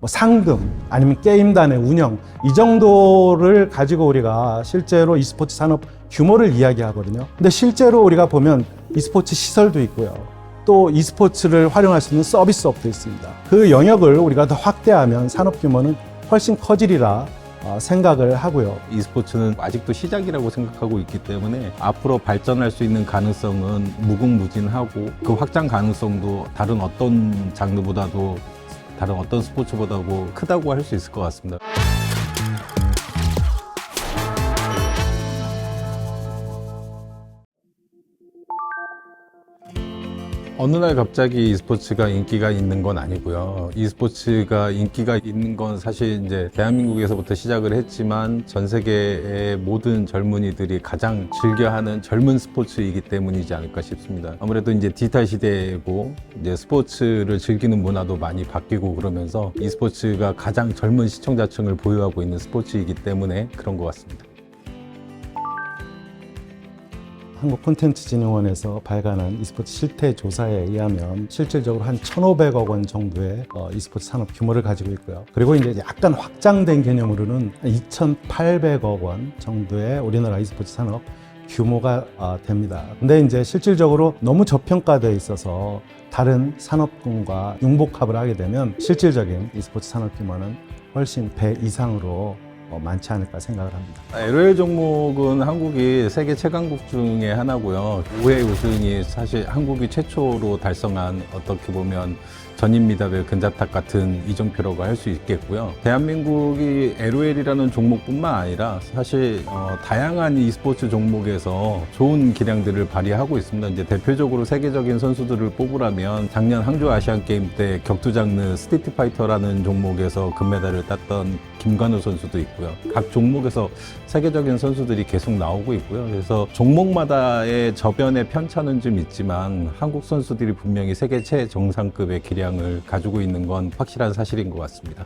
뭐 상금 아니면 게임단의 운영 이 정도를 가지고 우리가 실제로 e스포츠 산업 규모를 이야기하거든요. 근데 실제로 우리가 보면 e스포츠 시설도 있고요. 또 e스포츠를 활용할 수 있는 서비스업도 있습니다. 그 영역을 우리가 더 확대하면 산업 규모는 훨씬 커지리라 생각을 하고요. e스포츠는 아직도 시작이라고 생각하고 있기 때문에 앞으로 발전할 수 있는 가능성은 무궁무진하고 그 확장 가능성도 다른 어떤 장르보다도 다른 어떤 스포츠보다도 크다고 할 수 있을 것 같습니다. 어느 날 갑자기 e스포츠가 인기가 있는 건 아니고요. e스포츠가 인기가 있는 건 사실 이제 대한민국에서부터 시작을 했지만 전 세계의 모든 젊은이들이 가장 즐겨하는 젊은 스포츠이기 때문이지 않을까 싶습니다. 아무래도 이제 디지털 시대고 이제 스포츠를 즐기는 문화도 많이 바뀌고 그러면서 e스포츠가 가장 젊은 시청자층을 보유하고 있는 스포츠이기 때문에 그런 것 같습니다. 한국콘텐츠진흥원에서 발간한 e스포츠 실태 조사에 의하면 실질적으로 한 1,500억 원 정도의 e스포츠 산업 규모를 가지고 있고요. 그리고 이제 약간 확장된 개념으로는 2,800억 원 정도의 우리나라 e스포츠 산업 규모가 됩니다. 근데 이제 실질적으로 너무 저평가되어 있어서 다른 산업군과 융복합을 하게 되면 실질적인 e스포츠 산업 규모는 훨씬 배 이상으로 많지 않을까 생각을 합니다. LOL 종목은 한국이 세계 최강국 중에 하나고요. 5회 우승이 사실 한국이 최초로 달성한 어떻게 보면 전인미답의 근자탑 같은 이정표라고 할 수 있겠고요. 대한민국이 LOL이라는 종목뿐만 아니라 사실 다양한 e스포츠 종목에서 좋은 기량들을 발휘하고 있습니다. 이제 대표적으로 세계적인 선수들을 뽑으라면 작년 항저우 아시안 게임 때 격투 장르 스트리트 파이터라는 종목에서 금메달을 땄던 김관우 선수도 있고요. 각 종목에서 세계적인 선수들이 계속 나오고 있고요. 그래서 종목마다의 저변의 편차는 좀 있지만 한국 선수들이 분명히 세계 최정상급의 기량을 가지고 있는 건 확실한 사실인 것 같습니다.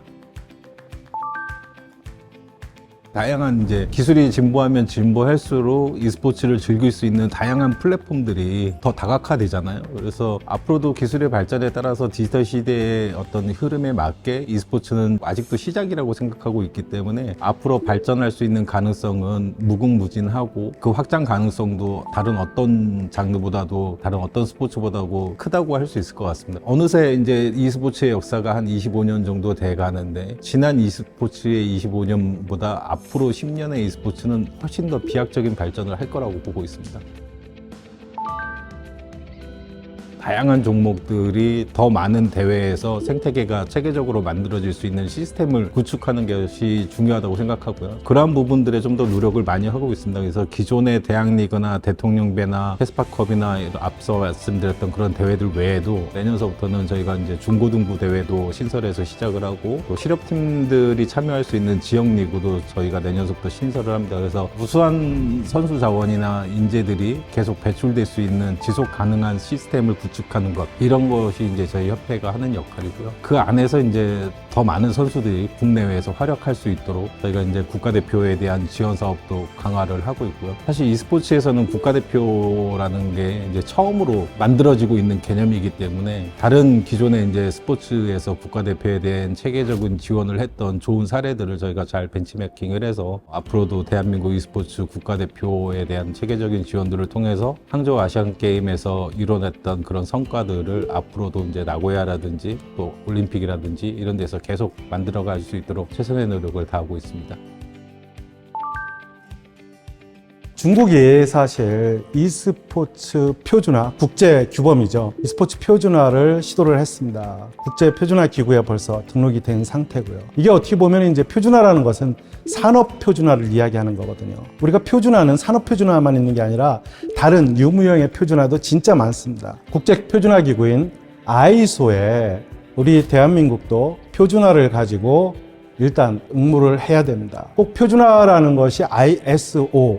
다양한 이제 기술이 진보하면 진보할수록 e스포츠를 즐길 수 있는 다양한 플랫폼들이 더 다각화되잖아요. 그래서 앞으로도 기술의 발전에 따라서 디지털 시대의 어떤 흐름에 맞게 e스포츠는 아직도 시작이라고 생각하고 있기 때문에 앞으로 발전할 수 있는 가능성은 무궁무진하고 그 확장 가능성도 다른 어떤 장르보다도 다른 어떤 스포츠보다도 크다고 할 수 있을 것 같습니다. 어느새 이제 e스포츠의 역사가 한 25년 정도 돼 가는데 지난 e스포츠의 25년보다 앞으로 10년의 e스포츠는 훨씬 더 비약적인 발전을 할 거라고 보고 있습니다. 다양한 종목들이 더 많은 대회에서 생태계가 체계적으로 만들어질 수 있는 시스템을 구축하는 것이 중요하다고 생각하고요. 그러한 부분들에 좀 더 노력을 많이 하고 있습니다. 그래서 기존의 대학리그나 대통령배나 페스파컵이나 앞서 말씀드렸던 그런 대회들 외에도 내년서부터는 저희가 이제 중고등부 대회도 신설해서 시작을 하고 또 실업팀들이 참여할 수 있는 지역리그도 저희가 내년서부터 신설을 합니다. 그래서 우수한 선수 자원이나 인재들이 계속 배출될 수 있는 지속 가능한 시스템을 구축하는 것, 이런 것이 이제 저희 협회가 하는 역할이고요. 그 안에서 이제 더 많은 선수들이 국내외에서 활약할 수 있도록 저희가 이제 국가대표에 대한 지원 사업도 강화를 하고 있고요. 사실 e스포츠에서는 국가대표라는 게 이제 처음으로 만들어지고 있는 개념이기 때문에 다른 기존의 이제 스포츠에서 국가대표에 대한 체계적인 지원을 했던 좋은 사례들을 저희가 잘 벤치마킹을 해서 앞으로도 대한민국 e스포츠 국가대표에 대한 체계적인 지원들을 통해서 항저우 아시안 게임에서 이뤄냈던 그런 성과들을 앞으로도 이제 나고야라든지 또 올림픽이라든지 이런 데서 계속 만들어갈 수 있도록 최선의 노력을 다하고 있습니다. 중국이 사실 e스포츠 표준화, 국제 규범이죠. e스포츠 표준화를 시도를 했습니다. 국제 표준화 기구에 벌써 등록이 된 상태고요. 이게 어떻게 보면 이제 표준화라는 것은 산업 표준화를 이야기하는 거거든요. 우리가 표준화는 산업 표준화만 있는 게 아니라 다른 유무형의 표준화도 진짜 많습니다. 국제 표준화 기구인 ISO에 우리 대한민국도 표준화를 가지고 일단 응모를 해야 됩니다. 꼭 표준화라는 것이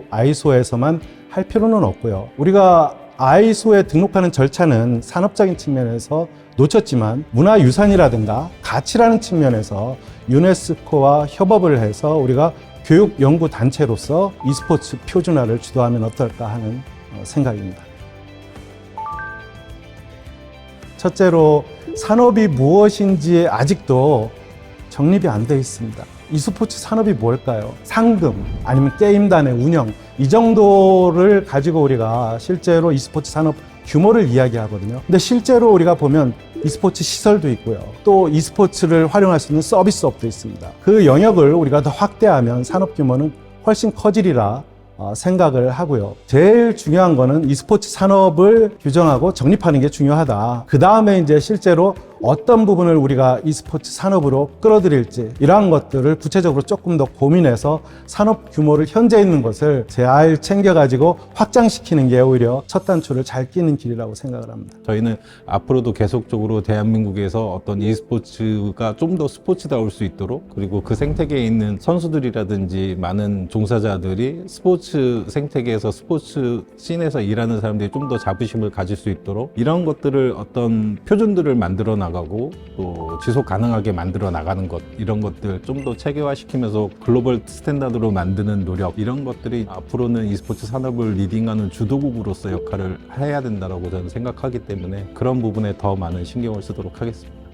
ISO에서만 할 필요는 없고요. 우리가 ISO에 등록하는 절차는 산업적인 측면에서 놓쳤지만 문화유산이라든가 가치라는 측면에서 유네스코와 협업을 해서 우리가 교육연구단체로서 e스포츠 표준화를 주도하면 어떨까 하는 생각입니다. 첫째로 산업이 무엇인지 아직도 정립이 안 돼 있습니다. e스포츠 산업이 뭘까요? 상금 아니면 게임단의 운영, 이 정도를 가지고 우리가 실제로 e스포츠 산업 규모를 이야기하거든요. 근데 실제로 우리가 보면 e스포츠 시설도 있고요. 또 e스포츠를 활용할 수 있는 서비스업도 있습니다. 그 영역을 우리가 더 확대하면 산업 규모는 훨씬 커지리라 생각을 하고요. 제일 중요한 거는 e스포츠 산업을 규정하고 정립하는 게 중요하다. 그 다음에 이제 실제로 어떤 부분을 우리가 e스포츠 산업으로 끌어들일지 이러한 것들을 구체적으로 조금 더 고민해서 산업 규모를 현재 있는 것을 잘 챙겨가지고 확장시키는 게 오히려 첫 단추를 잘 끼는 길이라고 생각을 합니다. 저희는 앞으로도 계속적으로 대한민국에서 어떤 e스포츠가 좀 더 스포츠다울 수 있도록, 그리고 그 생태계에 있는 선수들이라든지 많은 종사자들이 스포츠 생태계에서 스포츠 씬에서 일하는 사람들이 좀 더 자부심을 가질 수 있도록 이런 것들을 어떤 표준들을 만들어 나가고 또 지속 가능하게 만들어 나가는 것, 이런 것들 좀 더 체계화시키면서 글로벌 스탠다드로 만드는 노력, 이런 것들이 앞으로는 e스포츠 산업을 리딩하는 주도국으로서 역할을 해야 된다고 저는 생각하기 때문에 그런 부분에 더 많은 신경을 쓰도록 하겠습니다.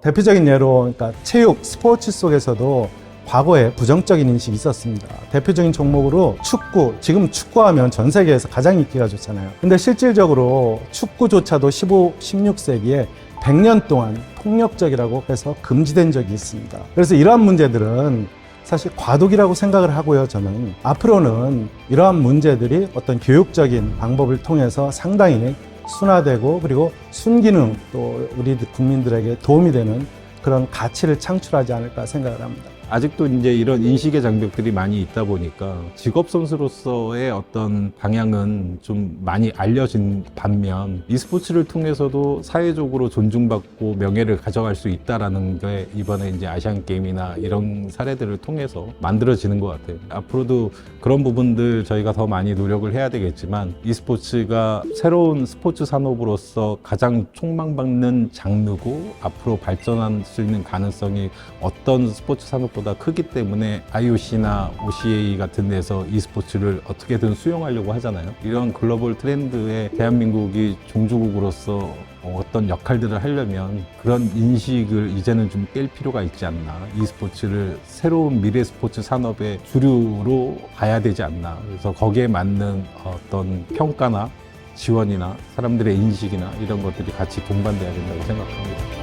대표적인 예로 그러니까 체육, 스포츠 속에서도 과거에 부정적인 인식이 있었습니다. 대표적인 종목으로 축구, 지금 축구하면 전 세계에서 가장 인기가 좋잖아요. 근데 실질적으로 축구조차도 15, 16세기에 100년 동안 폭력적이라고 해서 금지된 적이 있습니다. 그래서 이러한 문제들은 사실 과도기라고 생각을 하고요. 저는 앞으로는 이러한 문제들이 어떤 교육적인 방법을 통해서 상당히 순화되고 그리고 순기능 또 우리 국민들에게 도움이 되는 그런 가치를 창출하지 않을까 생각을 합니다. 아직도 이제 이런 인식의 장벽들이 많이 있다 보니까 직업 선수로서의 어떤 방향은 좀 많이 알려진 반면 e스포츠를 통해서도 사회적으로 존중받고 명예를 가져갈 수 있다라는 게 이번에 이제 아시안 게임이나 이런 사례들을 통해서 만들어지는 것 같아요. 앞으로도 그런 부분들 저희가 더 많이 노력을 해야 되겠지만 e스포츠가 새로운 스포츠 산업으로서 가장 촉망받는 장르고 앞으로 발전할 수 있는 가능성이 어떤 스포츠 산업보다 크기 때문에 IOC나 OCA 같은 데서 e스포츠를 어떻게든 수용하려고 하잖아요. 이런 글로벌 트렌드에 대한민국이 종주국으로서 어떤 역할들을 하려면 그런 인식을 이제는 좀 깰 필요가 있지 않나. e스포츠를 새로운 미래 스포츠 산업의 주류로 가야 되지 않나. 그래서 거기에 맞는 어떤 평가나 지원이나 사람들의 인식이나 이런 것들이 같이 동반돼야 된다고 생각합니다.